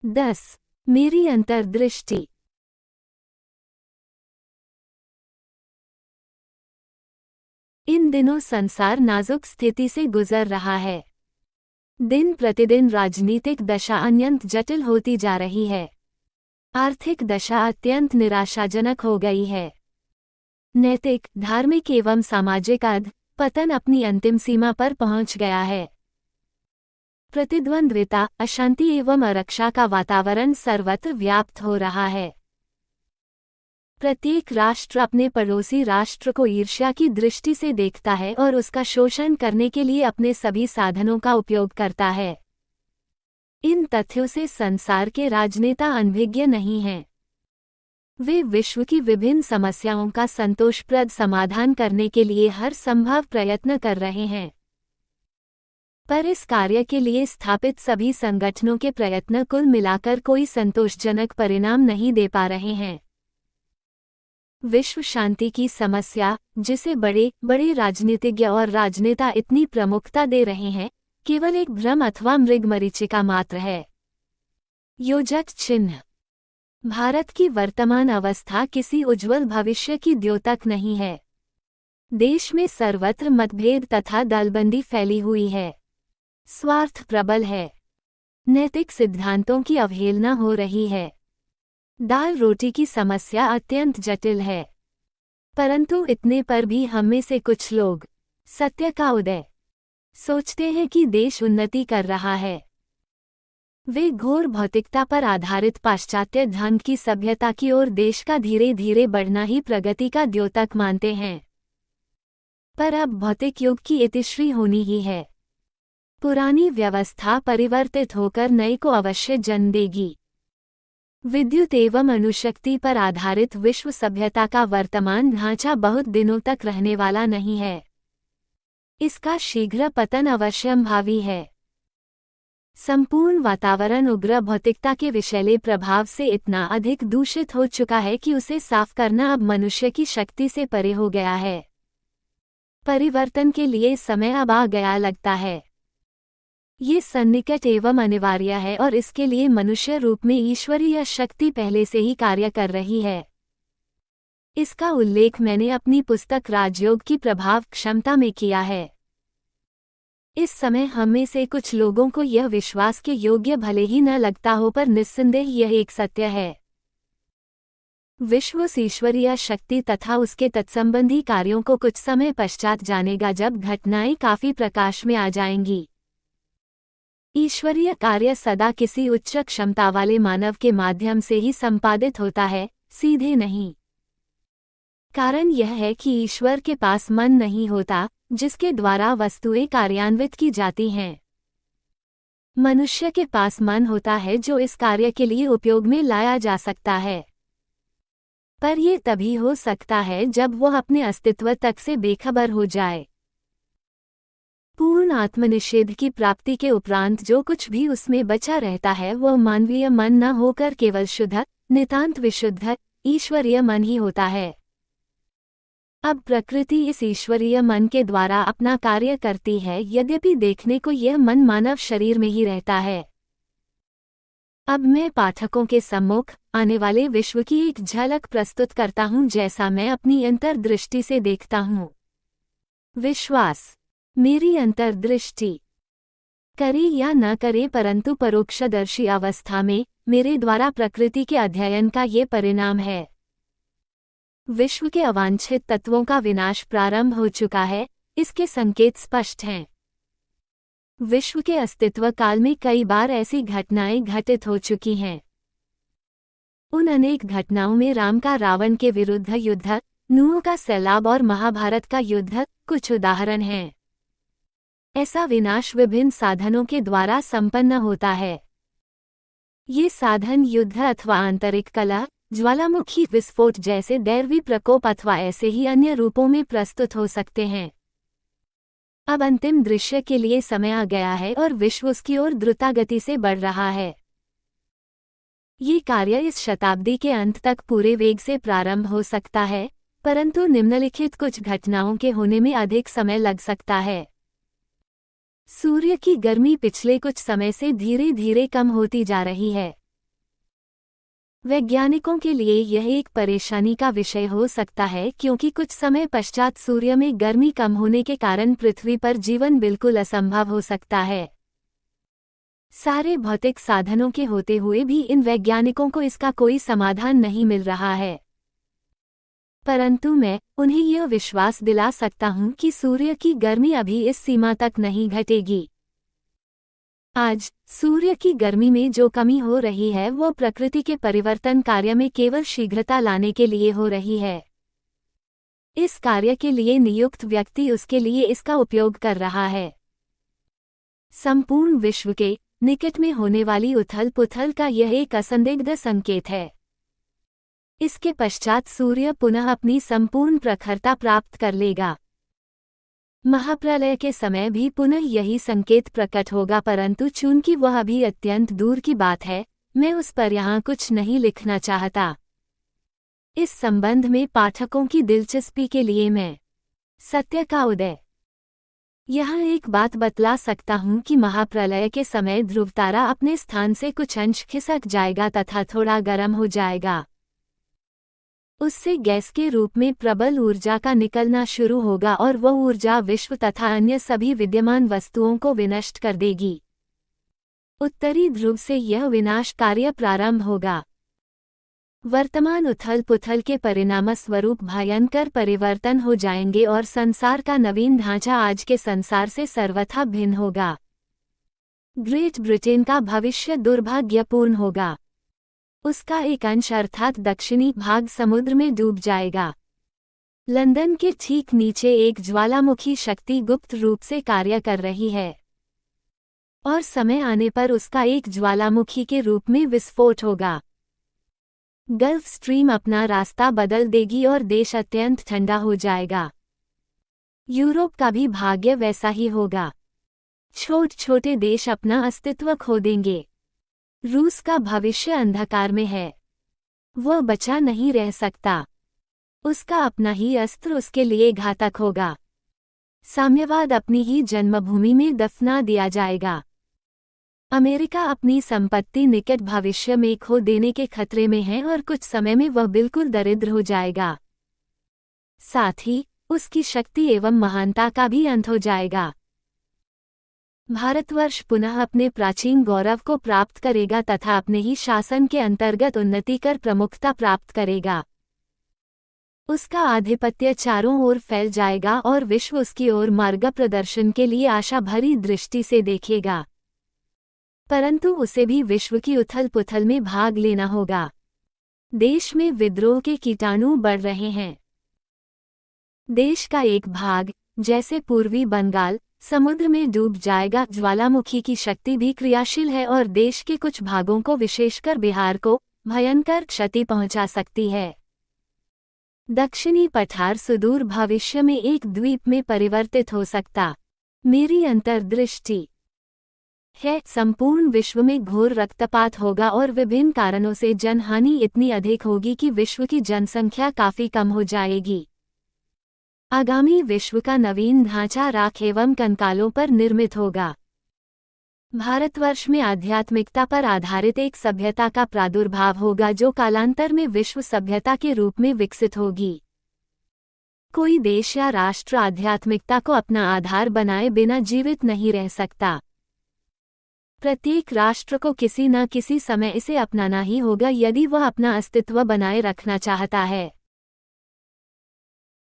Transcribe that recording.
10. मेरी अंतर्दृष्टि। इन दिनों संसार नाजुक स्थिति से गुजर रहा है। दिन प्रतिदिन राजनीतिक दशा अत्यंत जटिल होती जा रही है। आर्थिक दशा अत्यंत निराशाजनक हो गई है। नैतिक, धार्मिक एवं सामाजिक अधःपतन अपनी अंतिम सीमा पर पहुंच गया है। प्रतिद्वंद्विता, अशांति एवं अरक्षा का वातावरण सर्वत्र व्याप्त हो रहा है। प्रत्येक राष्ट्र अपने पड़ोसी राष्ट्र को ईर्ष्या की दृष्टि से देखता है और उसका शोषण करने के लिए अपने सभी साधनों का उपयोग करता है। इन तथ्यों से संसार के राजनेता अनभिज्ञ नहीं हैं। वे विश्व की विभिन्न समस्याओं का संतोषप्रद समाधान करने के लिए हर संभव प्रयत्न कर रहे हैं, पर इस कार्य के लिए स्थापित सभी संगठनों के प्रयत्न कुल मिलाकर कोई संतोषजनक परिणाम नहीं दे पा रहे हैं। विश्व शांति की समस्या, जिसे बड़े बड़े राजनीतिज्ञ और राजनेता इतनी प्रमुखता दे रहे हैं, केवल एक भ्रम अथवा मृगमरीचिका मात्र है। योजक चिन्ह। भारत की वर्तमान अवस्था किसी उज्ज्वल भविष्य की द्योतक नहीं है। देश में सर्वत्र मतभेद तथा दलबंदी फैली हुई है। स्वार्थ प्रबल है। नैतिक सिद्धांतों की अवहेलना हो रही है। दाल रोटी की समस्या अत्यंत जटिल है। परंतु इतने पर भी हम में से कुछ लोग सत्य का उदय सोचते हैं कि देश उन्नति कर रहा है। वे घोर भौतिकता पर आधारित पाश्चात्य ढंग की सभ्यता की ओर देश का धीरे धीरे बढ़ना ही प्रगति का द्योतक मानते हैं। पर अब भौतिक युग की इतिश्री होनी ही है। पुरानी व्यवस्था परिवर्तित होकर नई को अवश्य जन्म देगी। विद्युत एवं अणुशक्ति पर आधारित विश्व सभ्यता का वर्तमान ढांचा बहुत दिनों तक रहने वाला नहीं है। इसका शीघ्र पतन अवश्यंभावी है। संपूर्ण वातावरण उग्र भौतिकता के विषैले प्रभाव से इतना अधिक दूषित हो चुका है कि उसे साफ करना अब मनुष्य की शक्ति से परे हो गया है। परिवर्तन के लिए समय अब आ गया लगता है। ये सन्निकट एवं अनिवार्य है और इसके लिए मनुष्य रूप में ईश्वरीय शक्ति पहले से ही कार्य कर रही है। इसका उल्लेख मैंने अपनी पुस्तक राजयोग की प्रभाव क्षमता में किया है। इस समय हम में से कुछ लोगों को यह विश्वास के योग्य भले ही न लगता हो, पर निस्संदेह यह एक सत्य है। विश्व उस ईश्वरीय शक्ति तथा उसके तत्संबंधी कार्यों को कुछ समय पश्चात जानेगा, जब घटनाएं काफी प्रकाश में आ जाएंगी। ईश्वरीय कार्य सदा किसी उच्च क्षमता वाले मानव के माध्यम से ही संपादित होता है, सीधे नहीं। कारण यह है कि ईश्वर के पास मन नहीं होता जिसके द्वारा वस्तुएं कार्यान्वित की जाती हैं। मनुष्य के पास मन होता है जो इस कार्य के लिए उपयोग में लाया जा सकता है। पर यह तभी हो सकता है जब वह अपने अस्तित्व तक से बेखबर हो जाए। पूर्ण आत्मनिषेध की प्राप्ति के उपरांत जो कुछ भी उसमें बचा रहता है वह मानवीय मन न होकर केवल शुद्ध, नितांत विशुद्ध ईश्वरीय मन ही होता है। अब प्रकृति इस ईश्वरीय मन के द्वारा अपना कार्य करती है, यद्यपि देखने को यह मन मानव शरीर में ही रहता है। अब मैं पाठकों के सम्मुख आने वाले विश्व की एक झलक प्रस्तुत करता हूं, जैसा मैं अपनी अंतर्दृष्टि से देखता हूं। विश्वास। मेरी अंतर्दृष्टि करे या न करे, परंतु परोक्षदर्शी अवस्था में मेरे द्वारा प्रकृति के अध्ययन का ये परिणाम है। विश्व के अवांछित तत्वों का विनाश प्रारंभ हो चुका है, इसके संकेत स्पष्ट हैं। विश्व के अस्तित्व काल में कई बार ऐसी घटनाएं घटित हो चुकी हैं। उन अनेक घटनाओं में राम का रावण के विरुद्ध युद्ध, नूह का सैलाब और महाभारत का युद्ध कुछ उदाहरण हैं। ऐसा विनाश विभिन्न साधनों के द्वारा संपन्न होता है। ये साधन युद्ध अथवा आंतरिक कलह, ज्वालामुखी विस्फोट जैसे दैवी प्रकोप अथवा ऐसे ही अन्य रूपों में प्रस्तुत हो सकते हैं। अब अंतिम दृश्य के लिए समय आ गया है और विश्व उसकी ओर द्रुतगति से बढ़ रहा है। ये कार्य इस शताब्दी के अंत तक पूरे वेग से प्रारंभ हो सकता है, परंतु निम्नलिखित कुछ घटनाओं के होने में अधिक समय लग सकता है। सूर्य की गर्मी पिछले कुछ समय से धीरे धीरे कम होती जा रही है। वैज्ञानिकों के लिए यह एक परेशानी का विषय हो सकता है क्योंकि कुछ समय पश्चात सूर्य में गर्मी कम होने के कारण पृथ्वी पर जीवन बिल्कुल असंभव हो सकता है। सारे भौतिक साधनों के होते हुए भी इन वैज्ञानिकों को इसका कोई समाधान नहीं मिल रहा है। परंतु मैं उन्हें यह विश्वास दिला सकता हूं कि सूर्य की गर्मी अभी इस सीमा तक नहीं घटेगी। आज सूर्य की गर्मी में जो कमी हो रही है वो प्रकृति के परिवर्तन कार्य में केवल शीघ्रता लाने के लिए हो रही है। इस कार्य के लिए नियुक्त व्यक्ति उसके लिए इसका उपयोग कर रहा है। संपूर्ण विश्व के निकट में होने वाली उथल पुथल का यह एक असंदिग्ध संकेत है। इसके पश्चात सूर्य पुनः अपनी संपूर्ण प्रखरता प्राप्त कर लेगा। महाप्रलय के समय भी पुनः यही संकेत प्रकट होगा, परंतु चूंकि वह अभी अत्यंत दूर की बात है, मैं उस पर यहाँ कुछ नहीं लिखना चाहता। इस संबंध में पाठकों की दिलचस्पी के लिए मैं सत्य का उदय यहाँ एक बात बतला सकता हूँ कि महाप्रलय के समय ध्रुवतारा अपने स्थान से कुछ अंश खिसक जाएगा तथा थोड़ा गर्म हो जाएगा। उससे गैस के रूप में प्रबल ऊर्जा का निकलना शुरू होगा और वह ऊर्जा विश्व तथा अन्य सभी विद्यमान वस्तुओं को विनष्ट कर देगी। उत्तरी ध्रुव से यह विनाश कार्य प्रारंभ होगा। वर्तमान उथल पुथल के परिणामस्वरूप भयंकर परिवर्तन हो जाएंगे और संसार का नवीन ढांचा आज के संसार से सर्वथा भिन्न होगा। ग्रेट ब्रिटेन का भविष्य दुर्भाग्यपूर्ण होगा। उसका एक अंश अर्थात दक्षिणी भाग समुद्र में डूब जाएगा। लंदन के ठीक नीचे एक ज्वालामुखी शक्ति गुप्त रूप से कार्य कर रही है और समय आने पर उसका एक ज्वालामुखी के रूप में विस्फोट होगा। गल्फ स्ट्रीम अपना रास्ता बदल देगी और देश अत्यंत ठंडा हो जाएगा। यूरोप का भी भाग्य वैसा ही होगा। छोटे छोटे देश अपना अस्तित्व खो देंगे। रूस का भविष्य अंधकार में है। वह बचा नहीं रह सकता। उसका अपना ही अस्त्र उसके लिए घातक होगा। साम्यवाद अपनी ही जन्मभूमि में दफना दिया जाएगा। अमेरिका अपनी संपत्ति निकट भविष्य में खो देने के खतरे में है और कुछ समय में वह बिल्कुल दरिद्र हो जाएगा। साथ ही उसकी शक्ति एवं महानता का भी अंत हो जाएगा। भारतवर्ष पुनः अपने प्राचीन गौरव को प्राप्त करेगा तथा अपने ही शासन के अंतर्गत उन्नति कर प्रमुखता प्राप्त करेगा। उसका आधिपत्य चारों ओर फैल जाएगा और विश्व उसकी ओर मार्ग प्रदर्शन के लिए आशा भरी दृष्टि से देखेगा। परंतु उसे भी विश्व की उथल पुथल में भाग लेना होगा। देश में विद्रोह के कीटाणु बढ़ रहे हैं। देश का एक भाग, जैसे पूर्वी बंगाल, समुद्र में डूब जाएगा। ज्वालामुखी की शक्ति भी क्रियाशील है और देश के कुछ भागों को, विशेषकर बिहार को, भयंकर क्षति पहुंचा सकती है। दक्षिणी पठार सुदूर भविष्य में एक द्वीप में परिवर्तित हो सकता। मेरी अंतर्दृष्टि है संपूर्ण विश्व में घोर रक्तपात होगा और विभिन्न कारणों से जनहानि इतनी अधिक होगी कि विश्व की जनसंख्या काफी कम हो जाएगी। आगामी विश्व का नवीन ढांचा राख एवं कंकालों पर निर्मित होगा। भारतवर्ष में आध्यात्मिकता पर आधारित एक सभ्यता का प्रादुर्भाव होगा जो कालांतर में विश्व सभ्यता के रूप में विकसित होगी। कोई देश या राष्ट्र आध्यात्मिकता को अपना आधार बनाए बिना जीवित नहीं रह सकता। प्रत्येक राष्ट्र को किसी न किसी समय इसे अपनाना ही होगा यदि वह अपना अस्तित्व बनाए रखना चाहता है।